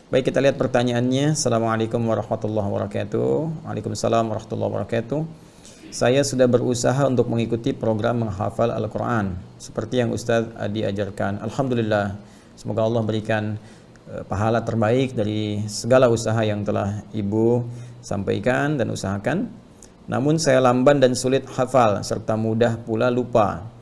Baik, kita lihat pertanyaannya. Assalamualaikum warahmatullahi wabarakatuh. Waalaikumsalam warahmatullahi wabarakatuh. Saya sudah berusaha untuk mengikuti program menghafal Al-Quran seperti yang Ustadz diajarkan. Alhamdulillah, semoga Allah berikan pahala terbaik dari segala usaha yang telah Ibu sampaikan dan usahakan. Namun saya lamban dan sulit hafal serta mudah pula lupa.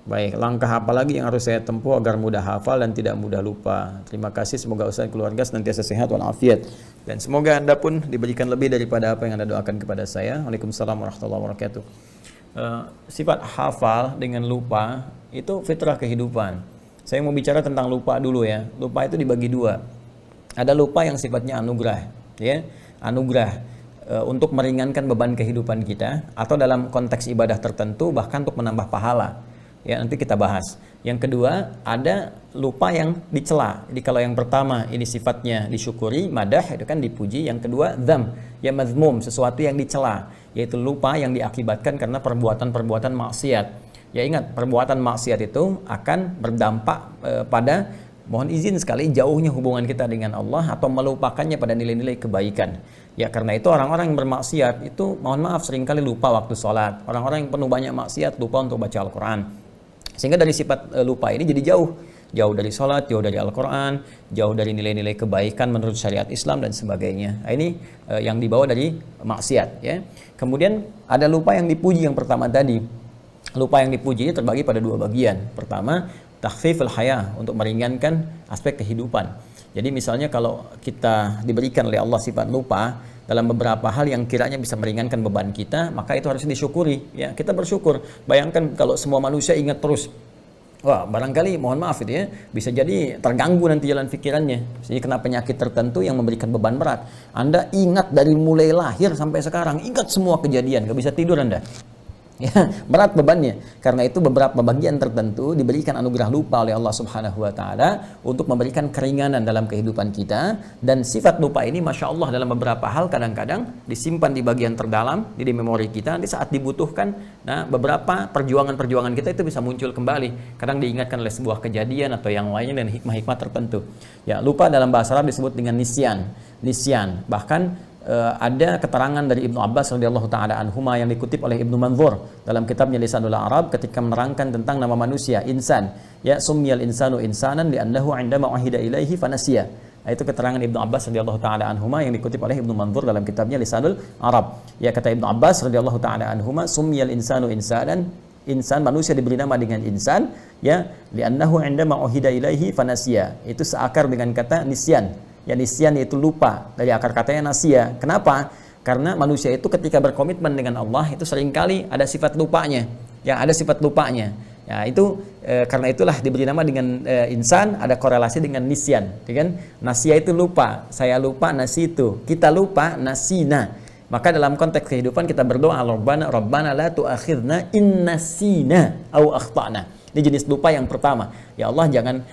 Baik, langkah apa lagi yang harus saya tempuh agar mudah hafal dan tidak mudah lupa? Terima kasih, semoga Ustaz keluarga senantiasa sehat walafiat. Dan semoga Anda pun diberikan lebih daripada apa yang Anda doakan kepada saya. Waalaikumsalam warahmatullahi wabarakatuh. Sifat hafal dengan lupa itu fitrah kehidupan. Saya mau bicara tentang lupa dulu ya. Lupa itu dibagi dua. Ada lupa yang sifatnya anugerah, ya. Anugerah untuk meringankan beban kehidupan kita, atau dalam konteks ibadah tertentu bahkan untuk menambah pahala. Ya, nanti kita bahas. Yang kedua, ada lupa yang dicela. Jadi kalau yang pertama ini sifatnya disyukuri, madah, itu kan dipuji. Yang kedua, dzam, ya mazmum, sesuatu yang dicela, yaitu lupa yang diakibatkan karena perbuatan-perbuatan maksiat. Ya ingat, perbuatan maksiat itu akan berdampak pada, mohon izin sekali, jauhnya hubungan kita dengan Allah atau melupakannya pada nilai-nilai kebaikan. Ya karena itu orang-orang yang bermaksiat itu, mohon maaf, seringkali lupa waktu sholat. Orang-orang yang penuh banyak maksiat lupa untuk baca Al-Quran. Sehingga dari sifat lupa ini jadi jauh dari sholat, jauh dari Al-Quran, jauh dari nilai-nilai kebaikan menurut syariat Islam dan sebagainya. Nah, ini yang dibawa dari maksiat. Ya. Kemudian ada lupa yang dipuji yang pertama tadi. Lupa yang dipuji ini terbagi pada dua bagian. Pertama, takhfiful haya, untuk meringankan aspek kehidupan. Jadi misalnya kalau kita diberikan oleh Allah sifat lupa dalam beberapa hal yang kiranya bisa meringankan beban kita, maka itu harus disyukuri. Ya, kita bersyukur. Bayangkan kalau semua manusia ingat terus, wah barangkali, mohon maaf itu ya, bisa jadi terganggu nanti jalan pikirannya. Jadi kena penyakit tertentu yang memberikan beban berat. Anda ingat dari mulai lahir sampai sekarang, ingat semua kejadian, gak bisa tidur Anda. Ya, berat bebannya. Karena itu beberapa bagian tertentu diberikan anugerah lupa oleh Allah Subhanahu wa taala untuk memberikan keringanan dalam kehidupan kita. Dan sifat lupa ini Masya Allah dalam beberapa hal kadang-kadang disimpan di bagian terdalam di memori kita. Nanti saat dibutuhkan, nah beberapa perjuangan-perjuangan kita itu bisa muncul kembali. Kadang diingatkan oleh sebuah kejadian atau yang lainnya dan hikmah-hikmah tertentu. Ya, lupa dalam bahasa Arab disebut dengan nisyan. Bahkan ada keterangan dari Ibnu Abbas radhiyallahu taala anhuma yang dikutip oleh Ibnu Manzur dalam kitabnya Lisanul Arab ketika menerangkan tentang nama manusia insan. Ya, summiyal insanu insanan li'annahu 'indama uhida ilaihi fanasiya. Itu keterangan Ibnu Abbas radhiyallahu taala anhuma yang dikutip oleh Ibnu Manzur dalam kitabnya Lisanul Arab. Ya, kata Ibnu Abbas radhiyallahu taala anhuma, summiyal insanu insanan, insan, manusia diberi nama dengan insan, ya, li'annahu 'indama uhida ilaihi fanasiya. Itu seakar dengan kata nisyan. Ya, nisyan yaitu lupa, dari akar katanya nasia. Kenapa? Karena manusia itu ketika berkomitmen dengan Allah itu seringkali ada sifat lupanya. Ya, ada sifat lupanya. Ya, itu karena itulah diberi nama dengan insan, ada korelasi dengan nisyan, ya kan? Nasia itu lupa, saya lupa, nasi itu. Kita lupa, nasina. Maka dalam konteks kehidupan kita berdoa, Rabbana la tu'akhidna in nasina au akhtana. Ini jenis lupa yang pertama. Ya Allah, jangan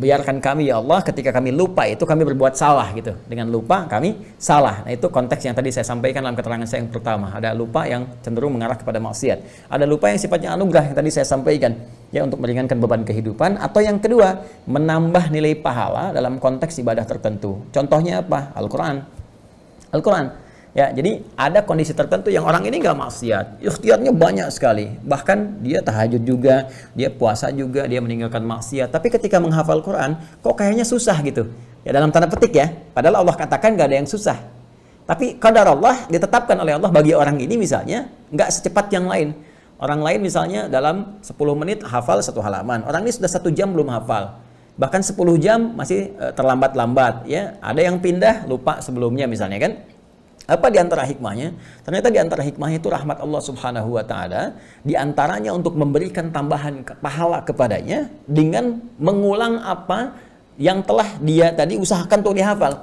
biarkan kami ya Allah ketika kami lupa itu kami berbuat salah gitu. Dengan lupa kami salah. Nah, itu konteks yang tadi saya sampaikan dalam keterangan saya yang pertama. Ada lupa yang cenderung mengarah kepada maksiat. Ada lupa yang sifatnya anugerah yang tadi saya sampaikan, ya, untuk meringankan beban kehidupan. Atau yang kedua, menambah nilai pahala dalam konteks ibadah tertentu. Contohnya apa? Al-Quran. Ya, jadi ada kondisi tertentu yang orang ini nggak maksiat, ikhtiarnya banyak sekali, bahkan dia tahajud juga, dia puasa juga, dia meninggalkan maksiat. Tapi ketika menghafal Quran, kok kayaknya susah gitu. Ya, dalam tanda petik ya, padahal Allah katakan nggak ada yang susah. Tapi qadar Allah ditetapkan oleh Allah bagi orang ini misalnya nggak secepat yang lain. Orang lain misalnya dalam 10 menit hafal 1 halaman, orang ini sudah 1 jam belum hafal. Bahkan 10 jam masih terlambat-lambat. Ya, ada yang pindah lupa sebelumnya misalnya kan. Apa di antara hikmahnya? Ternyata di antara hikmahnya itu rahmat Allah Subhanahu wa taala, di antaranya untuk memberikan tambahan pahala kepadanya dengan mengulang apa yang telah dia tadi usahakan untuk dihafal.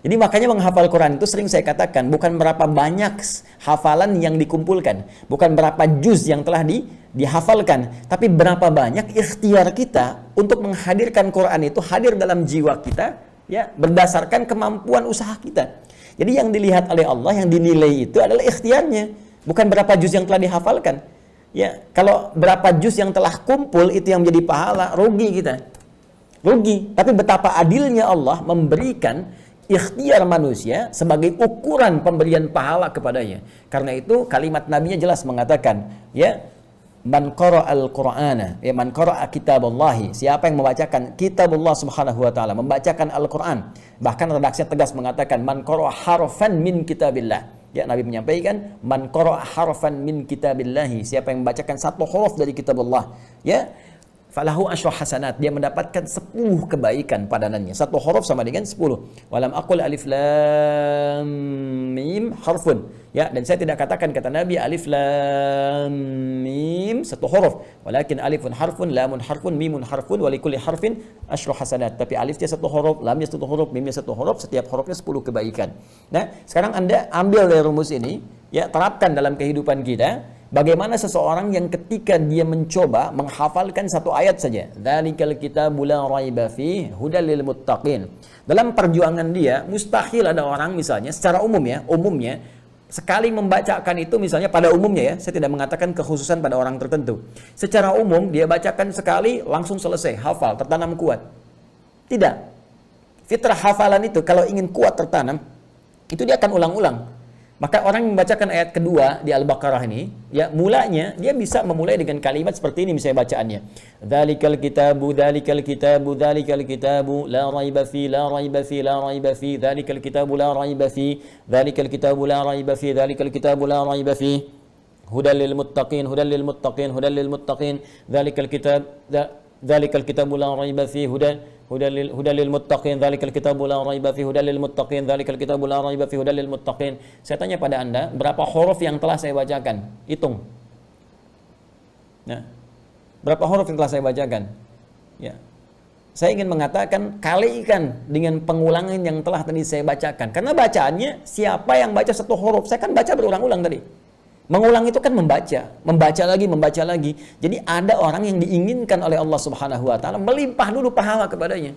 Jadi makanya menghafal Quran itu sering saya katakan bukan berapa banyak hafalan yang dikumpulkan, bukan berapa juz yang telah dihafalkan, tapi berapa banyak ikhtiar kita untuk menghadirkan Quran itu hadir dalam jiwa kita, ya, berdasarkan kemampuan usaha kita. Jadi yang dilihat oleh Allah, yang dinilai itu adalah ikhtiarnya, bukan berapa juz yang telah dihafalkan. Ya, kalau berapa juz yang telah kumpul itu yang menjadi pahala, rugi kita. rugi. Tapi betapa adilnya Allah memberikan ikhtiar manusia sebagai ukuran pemberian pahala kepadanya. Karena itu kalimat nabinya jelas mengatakan, ya, man qara'al Qur'ana, ya, man qara'a kitaballahi, siapa yang membacakan kitabullah subhanahu wa ta'ala, membacakan Al-Qur'an. Bahkan redaksinya tegas mengatakan man qara'a harfan min kitabillah. Ya, Nabi menyampaikan man qara'a harfan min kitabillahi, siapa yang membacakan satu huruf dari kitabullah, ya, falahu asyru hasanat, dia mendapatkan 10 kebaikan padanannya. Satu huruf sama dengan 10. Walam aqul alif lam mim harfun. Ya, dan saya tidak katakan kata Nabi alif lam mim satu huruf, walakin alifun harfun, lamun harfun, mimun harfun, wa likulli harfin asyru hasanat. Tapi alifnya satu huruf, lamnya satu huruf, mimnya satu huruf, setiap hurufnya 10 kebaikan. Nah, sekarang Anda ambil dari rumus ini, ya, terapkan dalam kehidupan kita. Bagaimana seseorang yang ketika dia mencoba menghafalkan satu ayat saja, dzalikal kitabu la raiba fihi hudal lil muttaqin. Dalam perjuangan dia, mustahil ada orang misalnya secara umum ya, umumnya sekali membacakan itu misalnya pada umumnya ya, saya tidak mengatakan kekhususan pada orang tertentu. Secara umum dia bacakan sekali langsung selesai, hafal, tertanam kuat. Tidak. Fitrah hafalan itu kalau ingin kuat tertanam, itu dia akan ulang-ulang. Maka orang yang membacakan ayat kedua di Al-Baqarah ini, ya, mulanya dia bisa memulai dengan kalimat seperti ini misalnya bacaannya. Dzalikal kitabu, dzalikal kitabu, dzalikal kitabu, la raiba fi, la raiba fi, la raiba fi, dzalikal kitabu la raiba fi, dzalikal kitabu la raiba fi, dzalikal kitabu la raiba fi. Hudal lil muttaqin, hudal lil muttaqin, hudal lil muttaqin, dzalikal kitab, dzalikal kitabu la raiba fi, hudal lil muttaqin, dzalikal kitabu la raiba fi, hudal lil muttaqin, dzalikal kitabu la raiba fi, hudal lil muttaqin. Saya tanya pada Anda, berapa huruf yang telah saya bacakan? Hitung. Nah, berapa huruf yang telah saya bacakan? Ya. Saya ingin mengatakan kalikan dengan pengulangan yang telah tadi saya bacakan. Karena bacaannya siapa yang baca satu huruf? Saya kan baca berulang-ulang tadi. Mengulang itu kan membaca lagi. Jadi ada orang yang diinginkan oleh Allah Subhanahu wa taala melimpah dulu pahala kepadanya.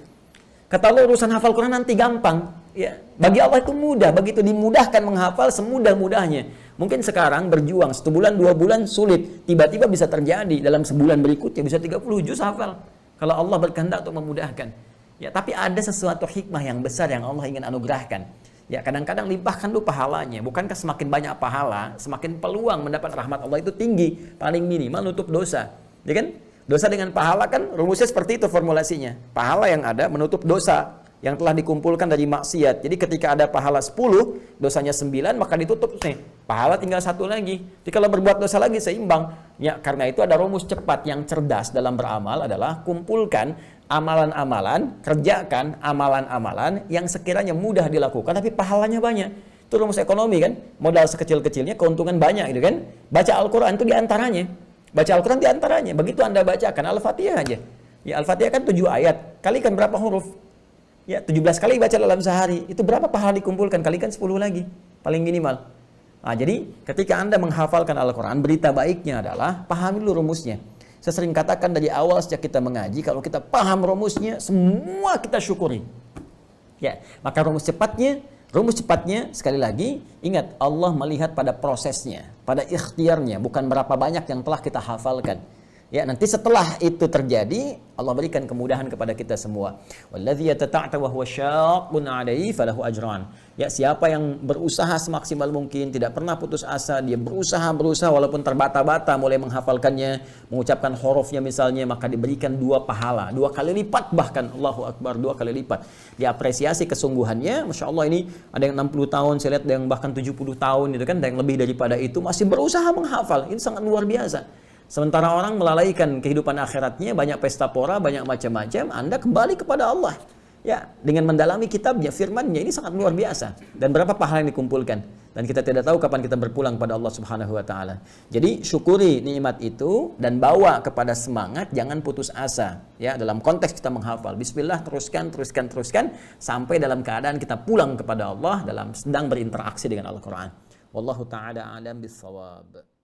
Kata Allah, urusan hafal Quran nanti gampang, ya. Bagi Allah itu mudah, begitu dimudahkan menghafal semudah-mudahnya. Mungkin sekarang berjuang 1 bulan, 2 bulan sulit, tiba-tiba bisa terjadi dalam sebulan berikutnya bisa 30 juz hafal. Kalau Allah berkehendak untuk memudahkan. Ya, tapi ada sesuatu hikmah yang besar yang Allah ingin anugerahkan. Ya, kadang-kadang limpahkan dulu pahalanya. Bukankah semakin banyak pahala, semakin peluang mendapat rahmat Allah itu tinggi, paling minimal nutup dosa. Ya kan? Dosa dengan pahala kan rumusnya seperti itu formulasinya. Pahala yang ada menutup dosa yang telah dikumpulkan dari maksiat. Jadi ketika ada pahala 10, dosanya 9, maka ditutup nih. Pahala tinggal 1 lagi. Jadi kalau berbuat dosa lagi seimbang. Ya, karena itu ada rumus cepat yang cerdas dalam beramal adalah kumpulkan amalan-amalan, kerjakan amalan-amalan yang sekiranya mudah dilakukan tapi pahalanya banyak. Itu rumus ekonomi kan, modal sekecil-kecilnya keuntungan banyak gitu kan. Baca Al-Quran itu diantaranya. Baca Al-Quran diantaranya. Begitu Anda bacakan Al-Fatihah aja. Ya, Al-Fatihah kan 7 ayat. Kalikan berapa huruf? Ya, 17 kali baca dalam sehari. Itu berapa pahala dikumpulkan? Kalikan 10 lagi. Paling minimal. Nah, jadi ketika Anda menghafalkan Al-Quran, berita baiknya adalah pahami dulu rumusnya. Saya sering katakan dari awal sejak kita mengaji, kalau kita paham rumusnya, semua kita syukuri. Ya, maka rumus cepatnya sekali lagi, ingat Allah melihat pada prosesnya, pada ikhtiarnya, bukan berapa banyak yang telah kita hafalkan. Ya, nanti setelah itu terjadi, Allah berikan kemudahan kepada kita semua. Walladzi yatata'ta wa huwa syaqqun 'alaihi falahu ajran. Ya, siapa yang berusaha semaksimal mungkin, tidak pernah putus asa, dia berusaha walaupun terbata-bata mulai menghafalkannya, mengucapkan hurufnya misalnya, maka diberikan 2 pahala, 2 kali lipat bahkan, Allahu Akbar, 2 kali lipat. Diapresiasi kesungguhannya, Masya Allah, ini ada yang 60 tahun, saya lihat ada yang bahkan 70 tahun itu kan, ada yang lebih daripada itu masih berusaha menghafal. Ini sangat luar biasa. Sementara orang melalaikan kehidupan akhiratnya, banyak pesta pora, banyak macam-macam, Anda kembali kepada Allah. Ya, dengan mendalami kitabnya, firmannya, ini sangat luar biasa. Dan berapa pahala yang dikumpulkan. Dan kita tidak tahu kapan kita berpulang pada Allah Subhanahu wa taala. Jadi syukuri nikmat itu dan bawa kepada semangat, jangan putus asa. Ya, dalam konteks kita menghafal, bismillah, teruskan sampai dalam keadaan kita pulang kepada Allah dalam sedang berinteraksi dengan Al-Qur'an. Wallahu taala a'lam bissawab.